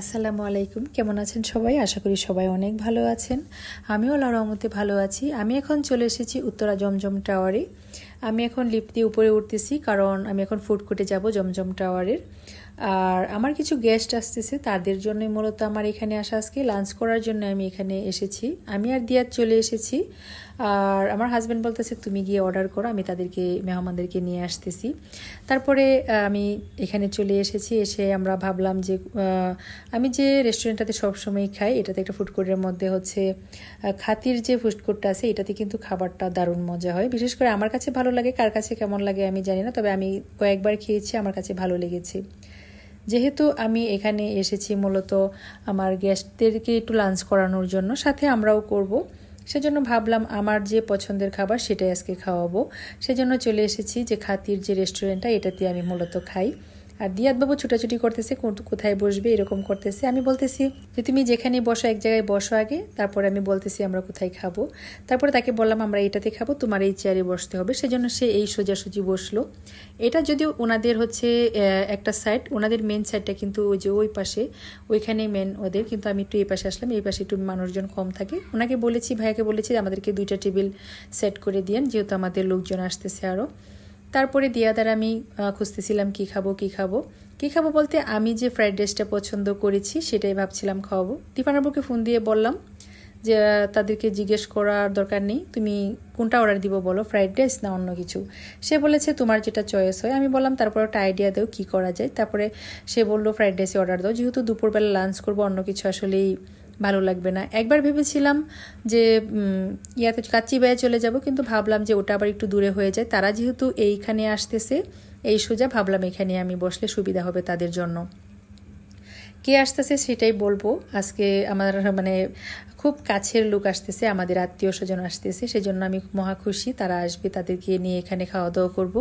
আসসালামু আলাইকুম, কেমন আছেন সবাই? আশা করি সবাই অনেক ভালো আছেন। আমিও আল্লাহর রহমতে ভালো আছি। আমি এখন চলে এসেছি উত্তরা জমজম টাওয়ারে। আমি এখন লিফট দিয়ে উপরে উঠতেছি, কারণ আমি এখন ফুড কোর্টে যাব জমজম টাওয়ারের। আর আমার কিছু গেস্ট আসতেছে, তাদের জন্যই মূলত আমার এখানে আসা। আজকে লাঞ্চ করার জন্য আমি এখানে এসেছি। আমি আর দিয়াত চলে এসেছি। আর আমার হাজব্যান্ড বলতেছে তুমি গিয়ে অর্ডার করো, আমি তাদেরকে মেহমানদেরকে নিয়ে আসতেছি। তারপরে আমি এখানে চলে এসেছি। এসে আমরা ভাবলাম যে আমি যে রেস্টুরেন্টটাতে সবসময় খাই, এটাতে একটা ফুড কোর্টের মধ্যে হচ্ছে খাতির যে ফুড কোর্টটা আছে, এটাতে কিন্তু খাবারটা দারুণ মজা হয়। বিশেষ করে আমার কাছে ভালো লাগে, কার কাছে কেমন লাগে আমি জানি না, তবে আমি কয়েকবার খেয়েছি, আমার কাছে ভালো লেগেছে। যেহেতু আমি এখানে এসেছি মূলত আমার গেস্টদেরকে একটু লাঞ্চ করানোর জন্য, সাথে আমরাও করব, সেজন্য ভাবলাম আমার যে পছন্দের খাবার সেটাই আজকে খাওয়াবো। সেজন্য চলে এসেছি যে খাতির যে রেস্টুরেন্টটা, এটাতে আমি মূলত খাই। আর দিয়াত বাবু ছুটাছুটি করতেছে, কোথায় বসবে এরকম করতেছে। আমি বলতেছি যে তুমি যেখানে বসো এক জায়গায় বসো আগে, তারপরে আমি বলতেছি আমরা কোথায় খাবো। তারপরে তাকে বললাম আমরা এটাতে খাবো, তোমার এই চেয়ারে বসতে হবে। সেজন্য সে এই সোজাসুজি বসলো। এটা যদিও ওনাদের হচ্ছে একটা সাইড, ওনাদের মেন সাইডটা কিন্তু ওই যে ওই পাশে, ওইখানেই মেন ওদের, কিন্তু আমি একটু এই পাশে আসলাম। এই পাশে একটু মানুষজন কম থাকে। ওনাকে বলেছি, ভাইয়াকে বলেছি আমাদেরকে 2টা টেবিল সেট করে দিয়েন, যেহেতু আমাদের লোকজন আসতেছে আরও। তারপরে দিয়াদার আমি খুঁজতেছিলাম কি খাবো বলতে আমি যে ফ্রাইড রাইসটা পছন্দ করেছি সেটাই ভাবছিলাম খাওয়াবো। তিফানাবুকে ফোন দিয়ে বললাম যে তাদেরকে জিজ্ঞেস করার দরকার নেই, তুমি কোনটা অর্ডার দিব বলো, ফ্রাইড রাইস না অন্য কিছু। সে বলেছে তোমার যেটা চয়েস হয়। আমি বললাম তারপর একটা আইডিয়া দাও কী করা যায়। তারপরে সে বললো ফ্রাইড রাইসে অর্ডার দাও, যেহেতু দুপুরবেলা লাঞ্চ করবো, অন্য কিছু আসলেই ভালো লাগবে না। একবার ভেবেছিলাম যে ইয়াতে কাচ্চি বায়ে চলে যাব, কিন্তু ভাবলাম যে ওটা আবার একটু দূরে হয়ে যায়। তারা যেহেতু এইখানে আসতেছে এই সোজা, ভাবলাম এখানে আমি বসলে সুবিধা হবে তাদের জন্য। কে আসতেছে সেটাই বলবো। আজকে আমার মানে খুব কাছের লোক আসতেছে, আমাদের আত্মীয় স্বজন আসতেছে, সেজন্য আমি মহা খুশি তারা আসবে, তাদেরকে নিয়ে এখানে খাওয়া দাওয়া করবো।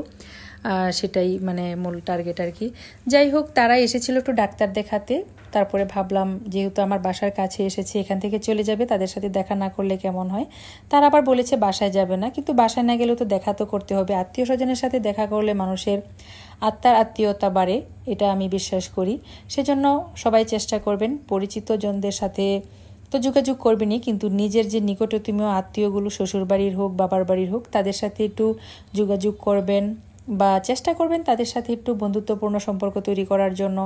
সেটাই মানে মূল টার্গেট আর কি। যাই হোক, তারা এসেছিল একটু ডাক্তার দেখাতে। তারপরে ভাবলাম যেহেতু আমার বাসার কাছে এসেছে, এখান থেকে চলে যাবে, তাদের সাথে দেখা না করলে কেমন হয়। তারা আবার বলেছে বাসায় যাবে না, কিন্তু বাসায় না গেলেও তো দেখা তো করতে হবে। আত্মীয় স্বজনের সাথে দেখা করলে মানুষের আত্মার আত্মীয়তা বাড়ে, এটা আমি বিশ্বাস করি। সেজন্য সবাই চেষ্টা করবেন পরিচিত জনদের সাথে তো যোগাযোগ করবেনই, কিন্তু নিজের যে নিকটতম আত্মীয়গুলো শ্বশুর বাড়ির হোক বাবার বাড়ির হোক, তাদের সাথে একটু যোগাযোগ করবেন বা চেষ্টা করবেন তাদের সাথে একটু বন্ধুত্বপূর্ণ সম্পর্ক তৈরি করার জন্য।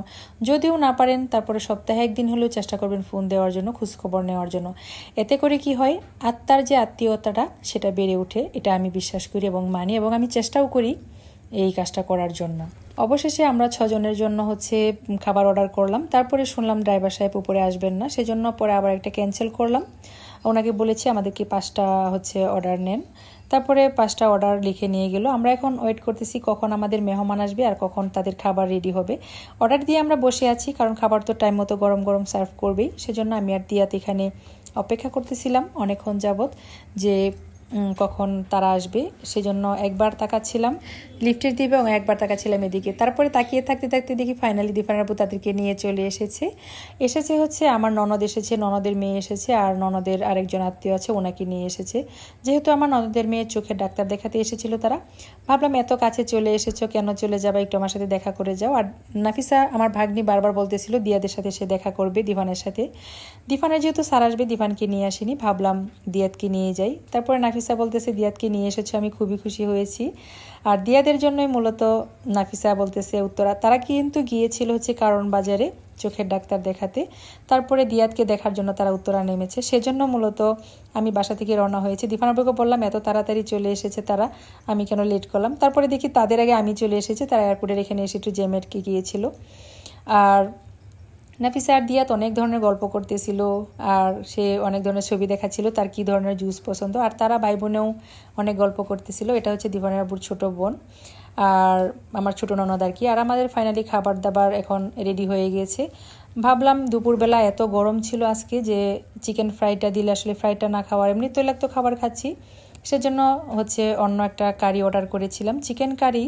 যদিও না পারেন, তারপরে সপ্তাহে একদিন হলেও চেষ্টা করবেন ফোন দেওয়ার জন্য, খোঁজখবর নেওয়ার জন্য। এতে করে কি হয়, আত্মার যে আত্মীয়তাটা সেটা বেড়ে ওঠে, এটা আমি বিশ্বাস করি এবং মানি, এবং আমি চেষ্টাও করি এই কাজটা করার জন্য। অবশেষে আমরা 6 জনের জন্য হচ্ছে খাবার অর্ডার করলাম। তারপরে শুনলাম ড্রাইভার সাহেব উপরে আসবেন না, সেজন্য পরে আবার একটা ক্যান্সেল করলাম। ওনাকে বলেছি আমাদেরকে 5টা হচ্ছে অর্ডার নেন। তারপরে 5টা অর্ডার লিখে নিয়ে গেল। আমরা এখন ওয়েট করতেছি কখন আমাদের মেহমান আসবে আর কখন তাদের খাবার রেডি হবে। অর্ডার দিয়ে আমরা বসে আছি, কারণ খাবার তো টাইম মতো গরম গরম সার্ভ করবেই। সেজন্য আমি আর দিয়াত এখানে অপেক্ষা করতেছিলাম অনেকক্ষণ যাবত যে কখন তারা আসবে। সেজন্য একবার তাকাচ্ছিলাম লিফটের দিকে এবং একবার তাকাচ্ছিলাম এদিকে। তারপরে তাকিয়ে থাকতে থাকতে দেখি ফাইনালি দিফানার আপু তাদেরকে নিয়ে চলে এসেছে হচ্ছে আমার ননদ এসেছে, ননদের মেয়ে এসেছে, আর ননদের আরেকজন আত্মীয় আছে, ওনাকে নিয়ে এসেছে। যেহেতু আমার ননদের মেয়ে চোখের ডাক্তার দেখাতে এসেছিল, তারা ভাবলাম এত কাছে চলে এসেছো, কেন চলে যাবা, একটু আমার সাথে দেখা করে যাও। আর নাফিসা আমার ভাগ্নি বারবার বলতেছিল দিয়াদের সাথে সে দেখা করবে, দিফানের সাথে। দিফানের যেহেতু স্যার আসবে, দিফানকে নিয়ে আসিনি, ভাবলাম দিয়াতকে নিয়ে যাই। তারপরে নাফিসা বলতেছে দিয়াতকে নিয়ে এসেছো, আমি খুবই খুশি হয়েছি। আর দিয়াদের জন্যই মূলত নাফিসা বলতেছে উত্তরা, তারা কিন্তু গিয়েছিল হচ্ছে কারণ বাজারে চোখের ডাক্তার দেখাতে, তারপরে দিয়াতকে দেখার জন্য তারা উত্তরা নেমেছে। সেজন্য মূলত আমি বাসা থেকে রওনা হয়েছি। দিফানাবুকে বললাম এত তাড়াতাড়ি চলে এসেছে তারা, আমি কেন লেট করলাম। তারপরে দেখি তাদের আগে আমি চলে এসেছি, তারা এয়ারপোর্টের এখানে এসে একটু জেমেটকে গিয়েছিল। আর নাফিসা আর দিয়াত অনেক ধরনের গল্প করতেছিল, আর সে অনেক ধরনের ছবি দেখাচ্ছিল তার কি ধরনের জুস পছন্দ। আর তারা ভাই বোনেও অনেক গল্প করতেছিল। এটা হচ্ছে দিফানের আব্বুর ছোট বোন আর আমার ছোট ননদ আর কি। আর আমাদের ফাইনালি খাবার দাবার এখন রেডি হয়ে গিয়েছে। ভাবলাম দুপুরবেলা এত গরম ছিল আজকে যে চিকেন ফ্রাইটা দিলে আসলে ফ্রাইটা না খাওয়ার, এমনি তৈলাক্ত খাবার খাচ্ছি, সেজন্য হচ্ছে অন্য একটা কারি অর্ডার করেছিলাম, চিকেন কারি,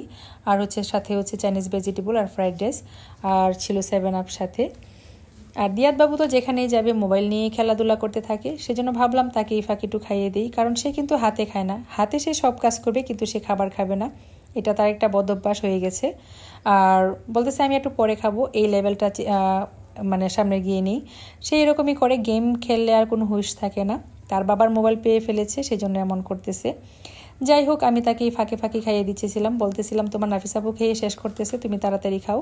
আর হচ্ছে সাথে হচ্ছে চাইনিজ ভেজিটেবল আর ফ্রাইড রাইস, আর ছিল 7 আপ সাথে। আর দিয়াত বাবু তো যেখানেই যাবে মোবাইল নিয়ে খেলাধুলা করতে থাকে, সেজন্য ভাবলাম তাকে এই ফাঁকি একটু খাইয়ে দিই, কারণ সে কিন্তু হাতে খায় না। হাতে সে সব কাজ করবে কিন্তু সে খাবার খাবে না, এটা তার একটা বদ অভ্যাস হয়ে গেছে। আর বলতেছে আমি একটু পরে খাবো, এই লেভেলটা মানে সামনে গিয়ে নিই। সেই রকমই করে, গেম খেললে আর কোনো হুঁশ থাকে না। তার বাবার মোবাইল পেয়ে ফেলেছে, সেজন্য এমন করতেছে। যাই হোক, আমি তাকে ফাঁকে ফাঁকে খাইয়ে দিচ্ছিলাম, বলতেছিলাম তোমার নাফিস আপু খেয়ে শেষ করতেছে, তুমি তাড়াতাড়ি খাও।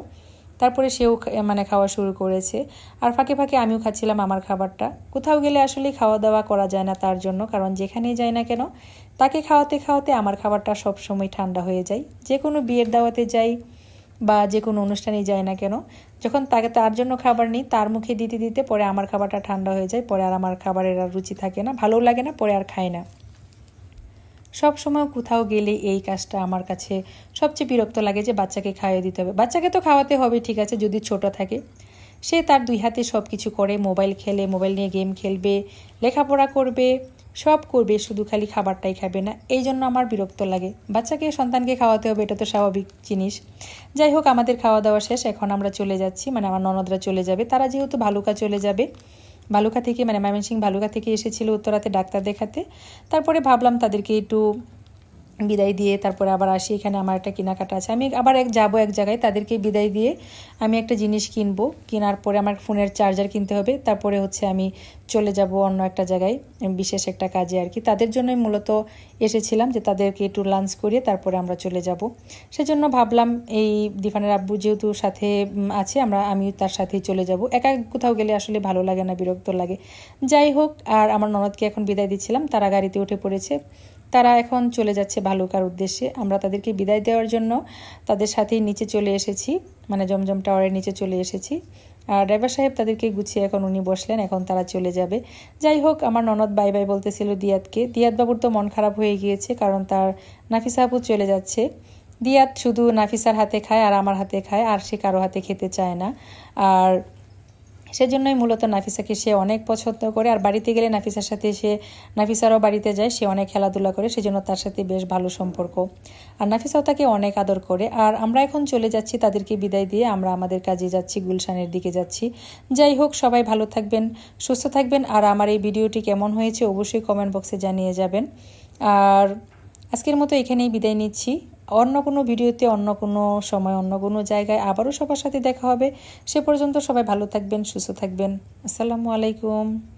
তারপরে সেও মানে খাওয়া শুরু করেছে, আর ফাঁকে ফাঁকে আমিও খাচ্ছিলাম আমার খাবারটা। কোথাও গেলে আসলে খাওয়া দাওয়া করা যায় না তার জন্য, কারণ যেখানেই যাই না কেন তাকে খাওয়াতে খাওয়াতে আমার খাবারটা সবসময় ঠান্ডা হয়ে যায়। যে কোনো বিয়ের দাওয়াতে যাই বা যে কোনো অনুষ্ঠানে যাই না কেন, যখন তাকে তার জন্য খাবার নিই, তার মুখে দিতে দিতে পরে আমার খাবারটা ঠান্ডা হয়ে যায়, পরে আর আমার খাবারের আর রুচি থাকে না, ভালোও লাগে না, পরে আর খাই না। সব সময় কোথাও গেলে এই কাজটা আমার কাছে সবচেয়ে বিরক্ত লাগে, যে বাচ্চাকে খাইয়ে দিতে হবে। বাচ্চাকে তো খাওয়াতে হবে ঠিক আছে, যদি ছোট থাকে, সে তার দুই হাতে সব কিছু করে, মোবাইল খেলে, মোবাইল নিয়ে গেম খেলবে, লেখাপড়া করবে, সব করবে, শুধু খালি খাবারটাই খাবে না। এই জন্য আমার বিরক্ত লাগে। বাচ্চাকে, সন্তানকে খাওয়াতে হবে, এটা তো স্বাভাবিক জিনিস। যাই হোক, আমাদের খাওয়া দাওয়া শেষ, এখন আমরা চলে যাচ্ছি, মানে আমার ননদরা চলে যাবে। তারা যেহেতু ভালুকা চলে যাবে, ভালুকা থেকে মানে ময়মনসিংহ ভালুকা থেকে এসেছিল উত্তরাতে ডাক্তার দেখাতে। তারপরে ভাবলাম তাদেরকে একটু বিদায় দিয়ে তারপরে আবার আসি। এখানে আমার একটা কেনাকাটা আছে, আমি আবার যাবো এক জায়গায়, তাদেরকে বিদায় দিয়ে আমি একটা জিনিস কিনবো। কেনার পরে আমার ফোনের চার্জার কিনতে হবে, তারপরে হচ্ছে আমি চলে যাব অন্য একটা জায়গায়, বিশেষ একটা কাজে আর কি। তাদের জন্যই মূলত এসেছিলাম, যে তাদেরকে একটু লাঞ্চ করিয়ে তারপরে আমরা চলে যাব। সেজন্য ভাবলাম এই দিফানের আব্বু যেহেতু সাথে আছে, আমি তার সাথেই চলে যাব। একা কোথাও গেলে আসলে ভালো লাগে না, বিরক্ত লাগে। যাই হোক, আর আমার ননদকে এখন বিদায় দিচ্ছিলাম, তারা গাড়িতে উঠে পড়েছে, তারা এখন চলে যাচ্ছে ভালুকার উদ্দেশ্যে। আমরা তাদেরকে বিদায় দেওয়ার জন্য তাদের সাথেই নিচে চলে এসেছি, মানে জমজম টাওয়ারের নিচে চলে এসেছি। আর ড্রাইভার সাহেব তাদেরকে গুছিয়ে এখন উনি বসলেন, এখন তারা চলে যাবে। যাই হোক, আমার ননদ বাই বাই বলতেছিল দিয়াতকে। দিয়াত বাবুর তো মন খারাপ হয়ে গিয়েছে, কারণ তার নাফিসা আপু চলে যাচ্ছে। দিয়াত শুধু নাফিসার হাতে খায় আর আমার হাতে খায়, আর সে কারো হাতে খেতে চায় না। আর সেজন্যই মূলত নাফিসাকে সে অনেক পছন্দ করে। আর বাড়িতে গেলে নাফিসার সাথে নাফিসারও বাড়িতে যায়, সে অনেক খেলাধুলা করে, সেজন্য তার সাথে বেশ ভালো সম্পর্ক। আর নাফিসাও তাকে অনেক আদর করে। আর আমরা এখন চলে যাচ্ছি তাদেরকে বিদায় দিয়ে, আমরা আমাদের কাজে যাচ্ছি, গুলশানের দিকে যাচ্ছি। যাই হোক, সবাই ভালো থাকবেন, সুস্থ থাকবেন। আর আমার এই ভিডিওটি কেমন হয়েছে অবশ্যই কমেন্ট বক্সে জানিয়ে যাবেন। আর আজকের মতো এখানেই বিদায় নিচ্ছি। অন্য কোনো ভিডিওতে, অন্য কোনো সময়, অন্য কোনো জায়গায় আবারও সবার সাথে দেখা হবে। সে পর্যন্ত সবাই ভালো থাকবেন, সুস্থ থাকবেন। আসসালামু আলাইকুম।